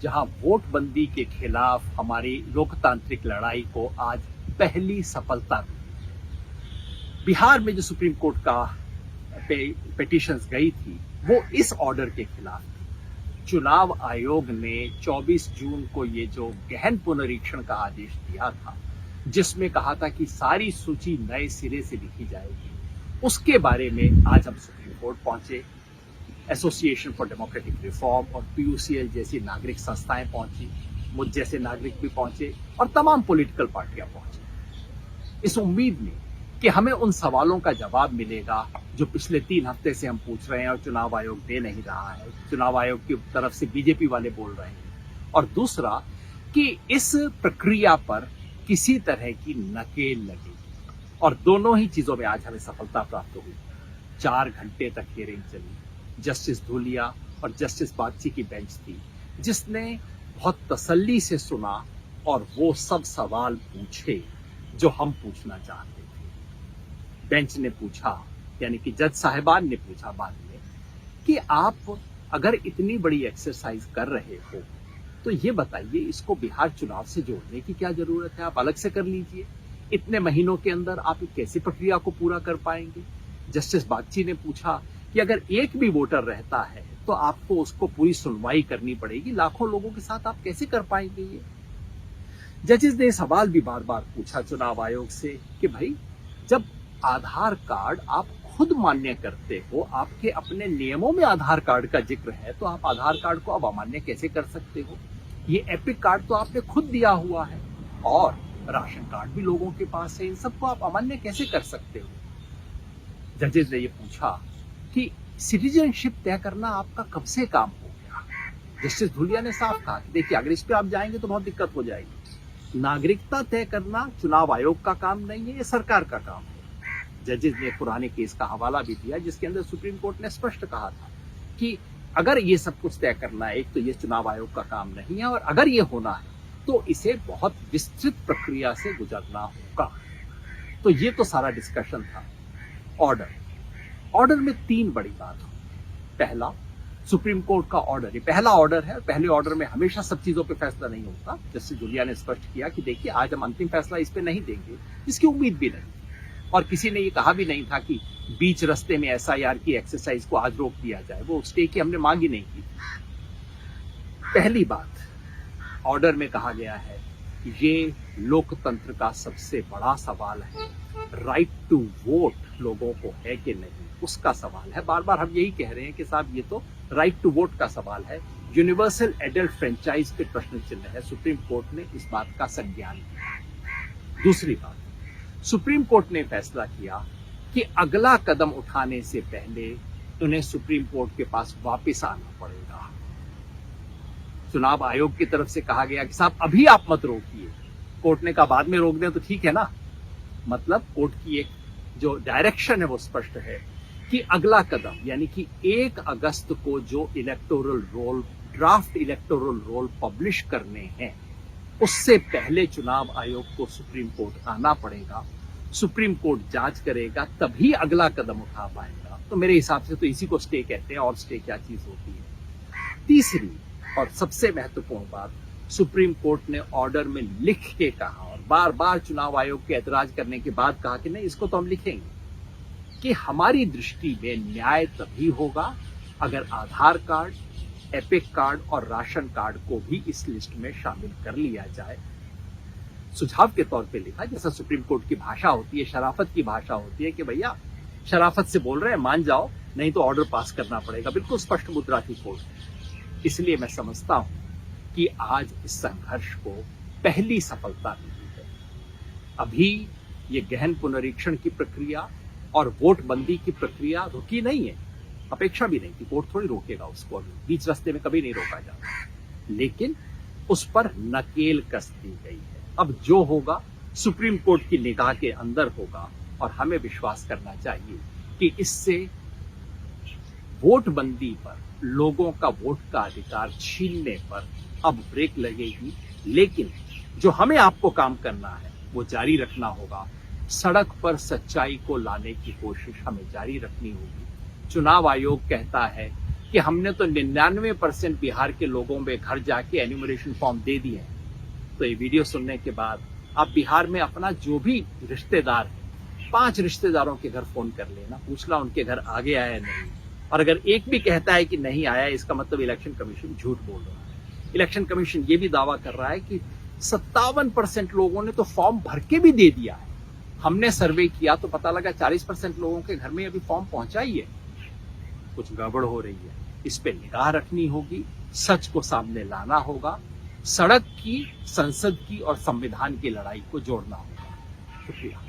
जहां वोटबंदी के खिलाफ हमारी लोकतांत्रिक लड़ाई को आज पहली सफलता मिली। बिहार में जो सुप्रीम कोर्ट का पिटीशंस गई थी वो इस ऑर्डर के खिलाफ थी। चुनाव आयोग ने 24 जून को ये जो गहन पुनरीक्षण का आदेश दिया था, जिसमें कहा था कि सारी सूची नए सिरे से लिखी जाएगी, उसके बारे में आज हम सुप्रीम कोर्ट पहुंचे। एसोसिएशन फॉर डेमोक्रेटिक रिफॉर्म और पीयूसीएल जैसी नागरिक संस्थाएं पहुंची, मुझ जैसे नागरिक भी पहुंचे और तमाम पॉलिटिकल पार्टियां पहुंची, इस उम्मीद में कि हमें उन सवालों का जवाब मिलेगा जो पिछले 3 हफ्ते से हम पूछ रहे हैं और चुनाव आयोग दे नहीं रहा है। चुनाव आयोग की तरफ से बीजेपी वाले बोल रहे हैं। और दूसरा कि इस प्रक्रिया पर किसी तरह की नकेल लगेगी। और दोनों ही चीजों में आज हमें सफलता प्राप्त हुई। 4 घंटे तक हियरिंग चली। जस्टिस धूलिया और जस्टिस बागची की बेंच थी, जिसने बहुत तसल्ली से सुना और वो सब सवाल पूछे जो हम पूछना चाहते थे। बेंच ने पूछा, यानी कि जज साहिबान ने पूछा बाद में, कि आप अगर इतनी बड़ी एक्सरसाइज कर रहे हो तो ये बताइए, इसको बिहार चुनाव से जोड़ने की क्या जरूरत है? आप अलग से कर लीजिए। इतने महीनों के अंदर आप कैसे प्रक्रिया को पूरा कर पाएंगे? जस्टिस बागची ने पूछा कि अगर एक भी वोटर रहता है तो आपको उसको पूरी सुनवाई करनी पड़ेगी, लाखों लोगों के साथ आप कैसे कर पाएंगे ये? जजेस ने सवाल भी बार बार पूछा चुनाव आयोग से कि भाई, जब आधार कार्ड आप खुद मान्य करते हो, आपके अपने नियमों में आधार कार्ड का जिक्र है, तो आप आधार कार्ड को अब अमान्य कैसे कर सकते हो? ये एपिक कार्ड तो आपने खुद दिया हुआ है और राशन कार्ड भी लोगों के पास है, इन सबको आप अमान्य कैसे कर सकते हो? जजेस ने ये पूछा कि सिटीजनशिप तय करना आपका कब से काम हो गया? जस्टिस धूलिया ने साफ कहा कि देखिए, अगर इस पे आप जाएंगे तो बहुत दिक्कत हो जाएगी। नागरिकता तय करना चुनाव आयोग का काम नहीं है, ये सरकार का काम है। जजेस ने पुराने केस का हवाला भी दिया, जिसके अंदर सुप्रीम कोर्ट ने स्पष्ट कहा था कि अगर ये सब कुछ तय करना है, एक तो ये चुनाव आयोग का काम नहीं है, और अगर ये होना है तो इसे बहुत विस्तृत प्रक्रिया से गुजरना होगा। तो ये तो सारा डिस्कशन था। ऑर्डर में 3 बड़ी बात हो। पहला, सुप्रीम कोर्ट का ऑर्डर, ये पहला ऑर्डर है। पहले ऑर्डर में हमेशा सब चीजों पे फैसला नहीं होता। जस्टिस धूलिया ने स्पष्ट किया कि देखिए, आज हम अंतिम फैसला इस पे नहीं देंगे, इसकी उम्मीद भी नहीं, और किसी ने ये कहा भी नहीं था कि बीच रास्ते में एसआईआर की एक्सरसाइज को आज रोक दिया जाए। वो स्टे की हमने मांग ही नहीं की। पहली बात, ऑर्डर में कहा गया है कि ये लोकतंत्र का सबसे बड़ा सवाल है। राइट टू वोट लोगों को है कि नहीं, उसका सवाल है। बार बार हम यही कह रहे हैं कि साहब, ये तो राइट टू वोट का सवाल है। यूनिवर्सल एडल्ट फ्रेंचाइज पे प्रश्न चिन्ह है। सुप्रीम कोर्ट ने इस बात का संज्ञान लिया। दूसरी बात, सुप्रीम कोर्ट ने फैसला किया कि अगला कदम उठाने से पहले उन्हें सुप्रीम कोर्ट के पास वापस आना पड़ेगा। चुनाव आयोग की तरफ से कहा गया कि साहब, अभी आप मत रोकिए। कोर्ट ने कहा बाद में रोक दें तो ठीक है ना। मतलब कोर्ट की एक जो डायरेक्शन है वो स्पष्ट है कि अगला कदम, यानी कि 1 अगस्त को जो electoral roll, draft electoral roll publish करने हैं, उससे पहले चुनाव आयोग को सुप्रीम कोर्ट आना पड़ेगा। सुप्रीम कोर्ट जांच करेगा, तभी अगला कदम उठा पाएगा। तो मेरे हिसाब से तो इसी को स्टे कहते हैं। और स्टे क्या चीज होती है? तीसरी और सबसे महत्वपूर्ण बात, सुप्रीम कोर्ट ने ऑर्डर में लिख के कहा, और बार बार चुनाव आयोग के ऐतराज करने के बाद कहा कि नहीं, इसको तो हम लिखेंगे, कि हमारी दृष्टि में न्याय तभी होगा अगर आधार कार्ड, एपिक कार्ड और राशन कार्ड को भी इस लिस्ट में शामिल कर लिया जाए। सुझाव के तौर पे लिखा, जैसा सुप्रीम कोर्ट की भाषा होती है, शराफत की भाषा होती है कि भैया, शराफत से बोल रहे हैं, मान जाओ, नहीं तो ऑर्डर पास करना पड़ेगा। बिल्कुल स्पष्ट मुद्रा थी कोर्ट। इसलिए मैं समझता हूं कि आज इस संघर्ष को पहली सफलता मिली है। अभी ये गहन पुनरीक्षण की प्रक्रिया और वोटबंदी की प्रक्रिया रुकी नहीं है। अपेक्षा भी नहीं थी, कोर्ट थोड़ी रोकेगा उसको। अभी बीच रास्ते में कभी नहीं रोका जाता, लेकिन उस पर नकेल कस दी गई है। अब जो होगा सुप्रीम कोर्ट की निगाह के अंदर होगा, और हमें विश्वास करना चाहिए कि इससे वोटबंदी पर, लोगों का वोट का अधिकार छीनने पर अब ब्रेक लगेगी। लेकिन जो हमें आपको काम करना है वो जारी रखना होगा। सड़क पर सच्चाई को लाने की कोशिश हमें जारी रखनी होगी। चुनाव आयोग कहता है कि हमने तो 99% बिहार के लोगों में घर जाके एन्यूमरेशन फॉर्म दे दिए हैं। तो ये वीडियो सुनने के बाद आप बिहार में अपना जो भी रिश्तेदार है 5 रिश्तेदारों के घर फोन कर लेना, पूछना उनके घर आगे आया या नहीं। और अगर एक भी कहता है कि नहीं आया, इसका मतलब इलेक्शन कमीशन झूठ बोल रहा है। इलेक्शन कमीशन ये भी दावा कर रहा है कि 57% लोगों ने तो फॉर्म भर के भी दे दिया है। हमने सर्वे किया तो पता लगा 40% लोगों के घर में अभी फॉर्म पहुंचा ही है। कुछ गड़बड़ हो रही है, इस पे निगाह रखनी होगी, सच को सामने लाना होगा, सड़क की, संसद की और संविधान की लड़ाई को जोड़ना होगा। शुक्रिया।